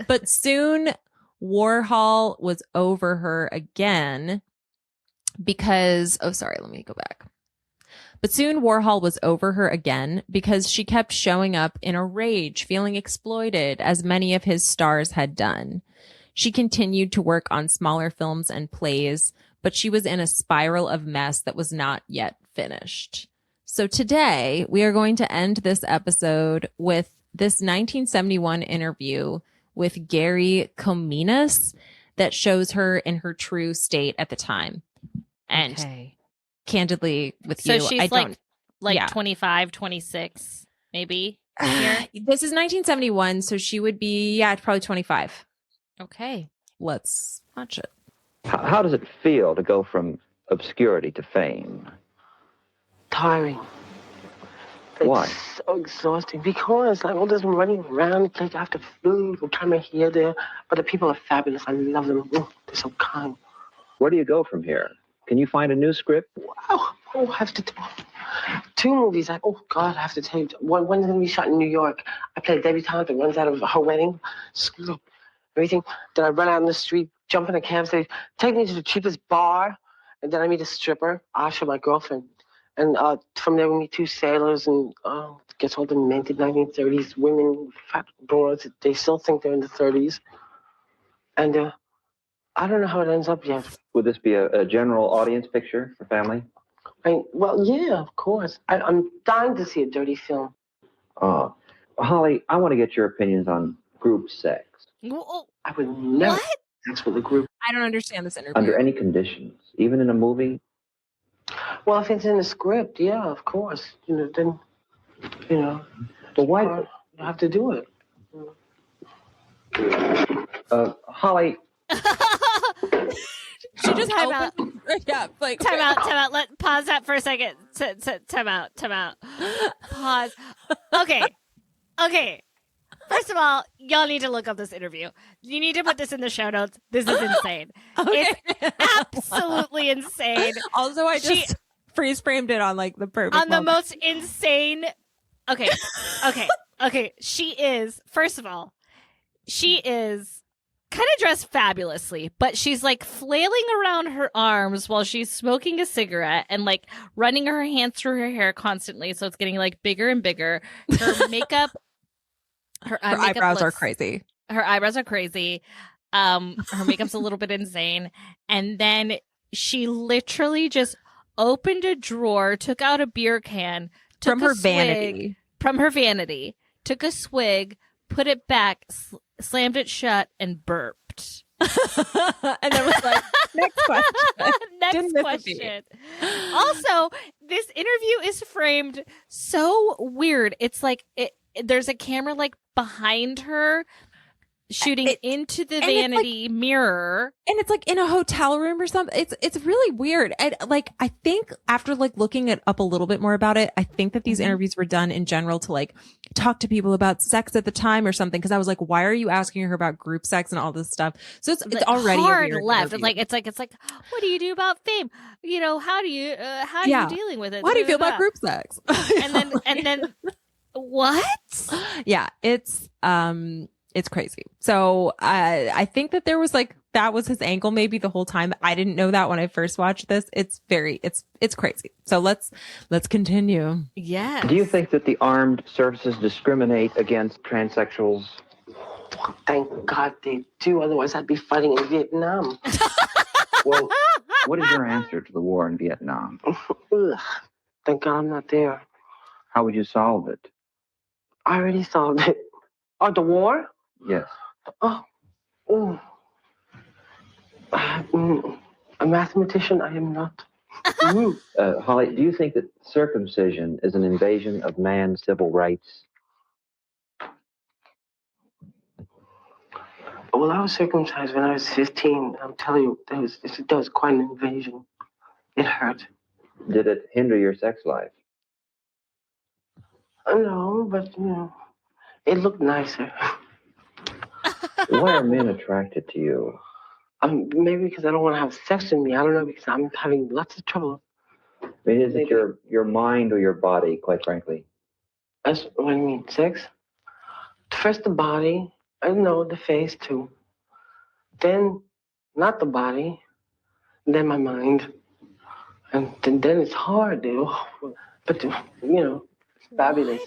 But soon Warhol was over her again because, let me go back. But soon Warhol was over her again because she kept showing up in a rage, feeling exploited, as many of his stars had done. She continued to work on smaller films and plays, but she was in a spiral of mess that was not yet finished. So today we are going to end this episode with this 1971 interview with Gary Kominas that shows her in her true state at the time. And candidly with you, she's I don't like 25, 26, maybe. This is 1971, so she would be probably 25. Okay. Let's watch it. How does it feel to go from obscurity to fame? Tiring. Why? It's so exhausting because like all this running around, like after food, we're trying to here, there, but the people are fabulous. I love them. Ooh, they're so kind. Where do you go from here? Can you find a new script? Wow. Oh, I have to two movies. I have to tell you. One's going to be shot in New York. I play a debutante that runs out of her wedding. Screw up everything. Then I run out in the street, jump in a cab, say, take me to the cheapest bar. And then I meet a stripper, Asha, my girlfriend. And from there we meet two sailors and gets all demented 1930s women, fat broads. They still think they're in the 30s. And I don't know how it ends up yet. Would this be a general audience picture for family? Well, yeah, of course. I'm dying to see a dirty film. Holly, I want to get your opinions on group sex. I would never have sex with a group. I don't understand this interview. Under any conditions, even in a movie? Well, if it's in the script, yeah, of course. Then. But why? You have to do it. Holly. She just time out. Yeah, like time out. Pause that for a second. Time out. Pause. Okay. First of all, y'all need to look up this interview. You need to put this in the show notes. This is insane. Okay. It's absolutely insane. Also, I just freeze framed it on like the perfect on the moment. most insane. Okay. She is, first of all, she is kind of dressed fabulously, but she's like flailing around her arms while she's smoking a cigarette and like running her hands through her hair constantly. So it's getting like bigger and bigger. Her makeup, her eyebrows are crazy. Her eyebrows are crazy. Her makeup's a little bit insane. And then she literally just opened a drawer, took out a beer can, From her vanity, took a swig, put it back, slammed it shut, and burped. and then was like, next question. Next question. Also, this interview is framed so weird. It's like there's a camera like behind her shooting into the vanity mirror, and it's like in a hotel room or something. It's really weird. And like I think after like looking it up a little bit more about it, I think that these interviews were done in general to like talk to people about sex at the time or something, because I was like, why are you asking her about group sex and all this stuff? So it's already hard a weird left. interview. It's like what do you do about fame? You know, how are you dealing with it? How do you feel about group sex? and then what? Yeah, it's crazy. So I think that there was like, that was his angle maybe the whole time. I didn't know that when I first watched this. It's crazy. So let's continue. Yeah. Do you think that the armed services discriminate against transsexuals? Thank God they do. Otherwise, I'd be fighting in Vietnam. Well, what is your answer to the war in Vietnam? Ugh. Thank God I'm not there. How would you solve it? I already solved it. Oh, the war? Yes. Oh. Mm. A mathematician, I am not. Holly, do you think that circumcision is an invasion of man's civil rights? Well, I was circumcised when I was 15. I'm telling you, that was quite an invasion. It hurt. Did it hinder your sex life? No, but, it looked nicer. Why are men attracted to you? Maybe because I don't want to have sex with me. I don't know, because I'm having lots of trouble. I mean, is it your mind or your body, quite frankly? That's what I mean, sex? First the body, I know the face too. Then, not the body, then my mind. And then it's hard, dude. But, it's fabulous.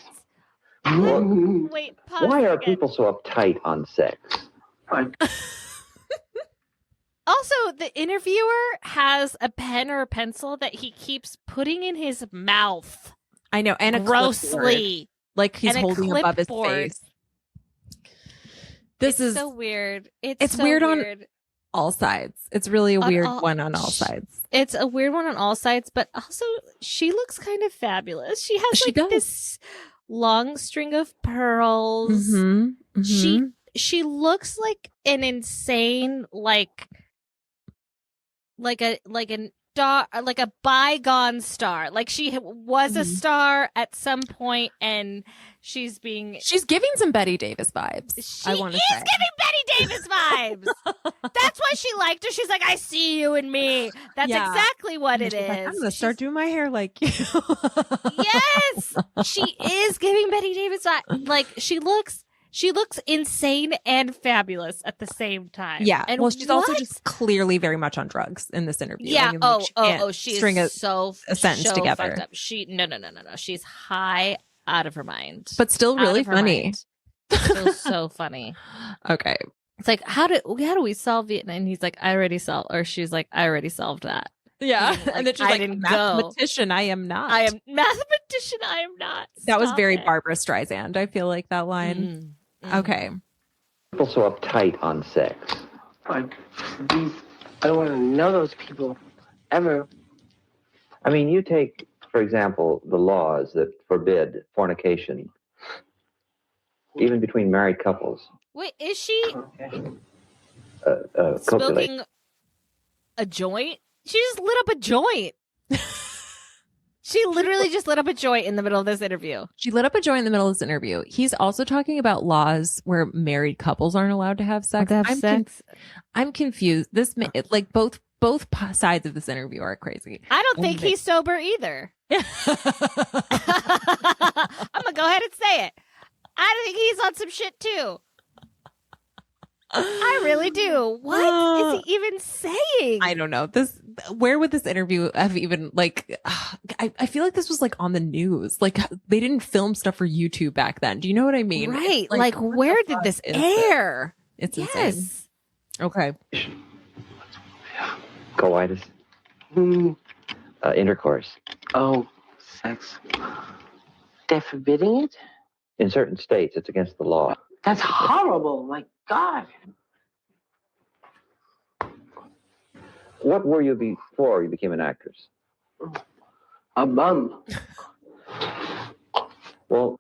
Wait, pause. Why are people so uptight on sex? Also, the interviewer has a pen or a pencil that he keeps putting in his mouth. I know, and grossly, like he's holding above his face. This is so weird. It's so weird on all sides. It's really a weird one on all sides. It's a weird one on all sides, but also she looks kind of fabulous. She has this long string of pearls. Mm-hmm. Mm-hmm. She looks like an insane like a bygone star. Like she was a star at some point, and she's giving some Betty Davis vibes. She is giving Betty Davis vibes. That's why she liked her. She's like, I see you in me. That's exactly what it is. Like, I'm gonna start doing my hair like you. Yes, she is giving Betty Davis vibes. Like she looks insane and fabulous at the same time. Yeah. And well, she's also just clearly very much on drugs in this interview. Yeah. I mean, she's string a so sentence together. Fucked up. No. She's high out of her mind, but still really funny. Still so funny. Okay. It's like, how do we solve it? And he's like, I already solved, or she's like, I already solved that. Yeah. Like, and then she's like, mathematician, I am not. I am mathematician, I am not. That was very Barbara Streisand. I feel like that line. Okay. People so uptight on sex. I don't want to know those people ever. I mean, you take, for example, the laws that forbid fornication, even between married couples. Wait, is she copulate. smoking a joint? She just lit up a joint. She literally just lit up a joint in the middle of this interview. She lit up a joint in the middle of this interview. He's also talking about laws where married couples aren't allowed to have sex. I'm confused. This, like, both both sides of this interview are crazy. I don't think he's sober either. I'm gonna go ahead and say it. I think he's on some shit too. I really do. What is he even saying? I don't know. Where would this interview have even I feel like this was like on the news. Like they didn't film stuff for YouTube back then. Do you know what I mean? Right. Like where did this air? It's insane. Okay. Coitus. Intercourse. Oh, sex. They're forbidding it? In certain states, it's against the law. That's horrible. My God. What were you before you became an actress? A bum. Well,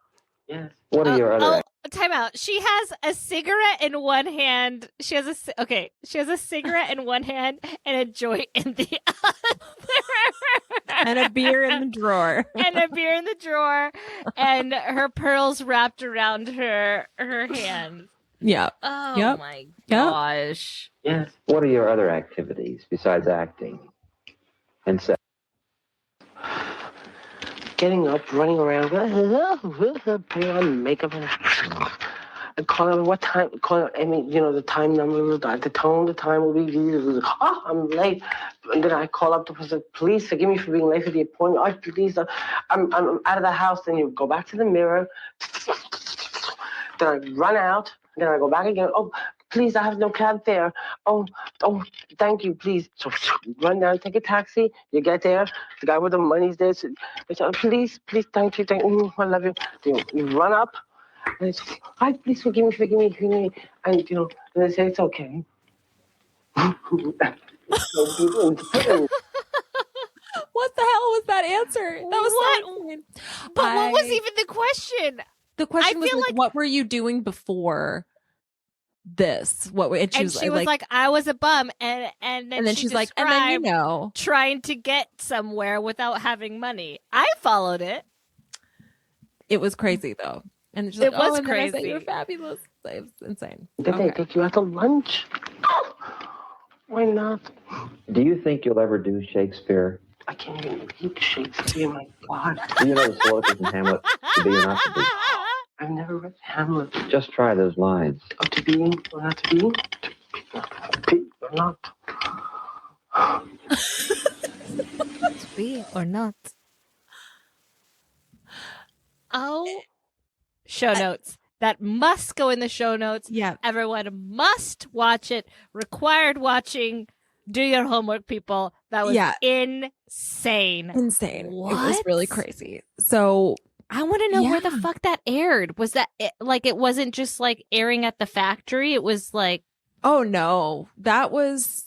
Yes. what are your other Time out. She has a cigarette in one hand. She has a cigarette in one hand and a joint in the other. And a beer in the drawer. And her pearls wrapped around her hands. Yeah. Oh my gosh. Yes. What are your other activities besides acting and sex? Getting up, running around, putting on makeup, and calling out what time. The time number, the tone, the time will be. Oh, I'm late, and then I call up the person. Please forgive me for being late for the appointment. Oh, please, I'm out of the house. Then you go back to the mirror. Then I run out. Then I go back again. Oh, please, I have no cab fare. Oh, thank you, please. So run down, take a taxi. You get there. The guy with the money's there. So, please, thank you. I love you. You run up. And it's, hi, please forgive me. And, and they say, it's okay. What the hell was that answer? That was what? But what was even the question? The question was like, what were you doing before this? And she was like, I was a bum, and then she's like, and then trying to get somewhere without having money. I followed it. It was crazy though, and it was crazy. You're fabulous. It was insane. Did they take you out to lunch? Why not? Do you think you'll ever do Shakespeare? I can't even read Shakespeare. My God. Do you know the soliloquies in Hamlet? To be or not to be? I've never read Hamlet. Just try those lines. Oh, to be or not to be? To be or not? To be or not? Oh, show notes. That must go in the show notes. Yeah. Everyone must watch it. Required watching. Do your homework, people. That was insane. Insane. What? It was really crazy. So I want to know where the fuck that aired. Was that it wasn't just like airing at the factory? It was like, oh no, that was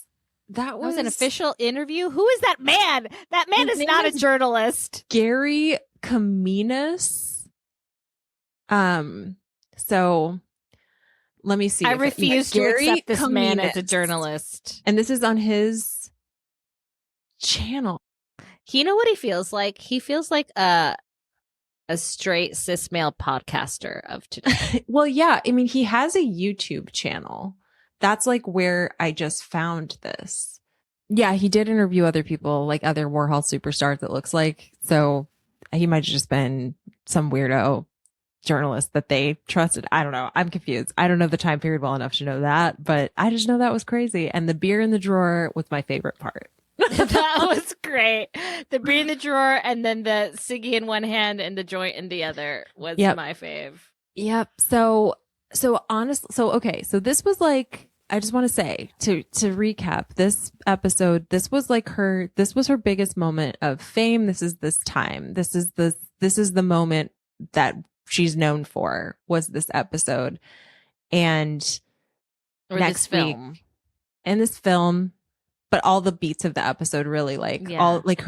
an official interview. Who is that man? That man is not a journalist. Gary Kaminas. So let me see. I refuse to accept this man as a journalist. And this is on his channel. You know what he feels like? He feels like a straight cis male podcaster of today. Well, yeah. I mean, he has a YouTube channel. That's like where I just found this. Yeah, he did interview other people, like other Warhol superstars, it looks like. So he might have just been some weirdo journalist that they trusted. I don't know. I'm confused. I don't know the time period well enough to know that, but I just know that was crazy. And the beer in the drawer was my favorite part. That was great. The beer in the drawer and then the ciggy in one hand and the joint in the other was my fave. Yep. So honestly, okay. So this was like, I just want to say to recap this episode, this was her biggest moment of fame. This is the moment that she's known for, was this episode. And next week in this film, but all the beats of the episode really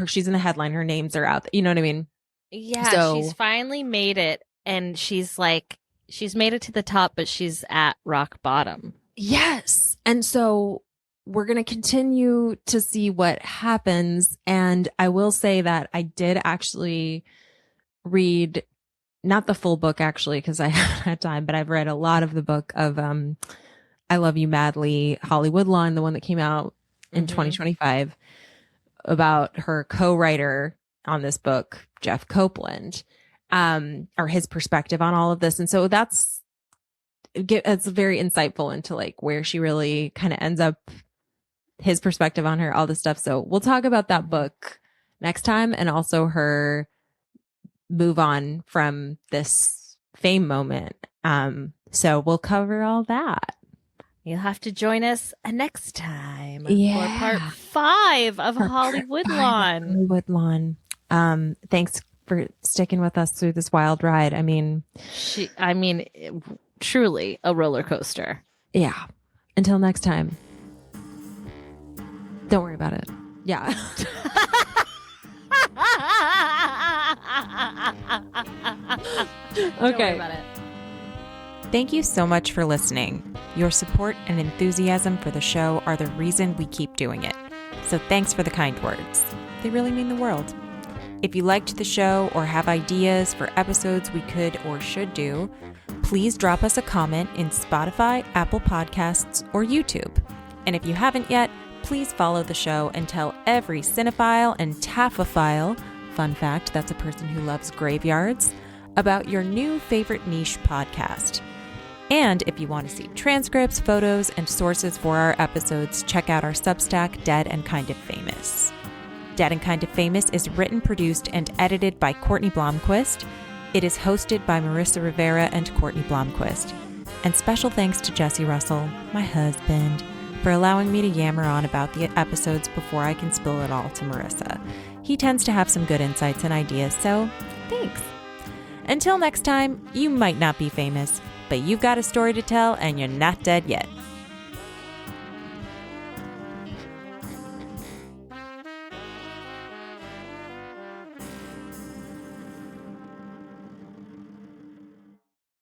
she's in the headline, her names are out. You know what I mean? Yeah. So, she's finally made it, and she's made it to the top, but she's at rock bottom. Yes. And so we're going to continue to see what happens. And I will say that I did actually read, not the full book actually, because I haven't had time, but I've read a lot of the book of I Love You Madly, Holly Woodlawn, the one that came out in 2025 about her co-writer on this book, Jeff Copeland, or his perspective on all of this. And so it's very insightful into like where she really kind of ends up, his perspective on her, all this stuff. So we'll talk about that book next time, and also her move on from this fame moment. So we'll cover all that. You'll have to join us next time Yeah. for part 5 of Holly Woodlawn. Holly Woodlawn. Thanks for sticking with us through this wild ride. I mean, truly a roller coaster. yeah. Until next time. Don't worry about it. Yeah. Don't worry about it. Thank you so much for listening. Your support and enthusiasm for the show are the reason we keep doing it. So thanks for the kind words. They really mean the world. If you liked the show or have ideas for episodes we could or should do, please drop us a comment in Spotify, Apple Podcasts, or YouTube. And if you haven't yet, please follow the show and tell every cinephile and taphophile, fun fact, that's a person who loves graveyards, about your new favorite niche podcast. And if you want to see transcripts, photos, and sources for our episodes, check out our Substack, Dead and Kind of Famous. Dead and Kind of Famous is written, produced, and edited by Courtney Blomquist. It is hosted by Marissa Rivera and Courtney Blomquist. And special thanks to Jesse Russell, my husband, for allowing me to yammer on about the episodes before I can spill it all to Marissa. He tends to have some good insights and ideas, so thanks. Until next time, you might not be famous, but you've got a story to tell and you're not dead yet.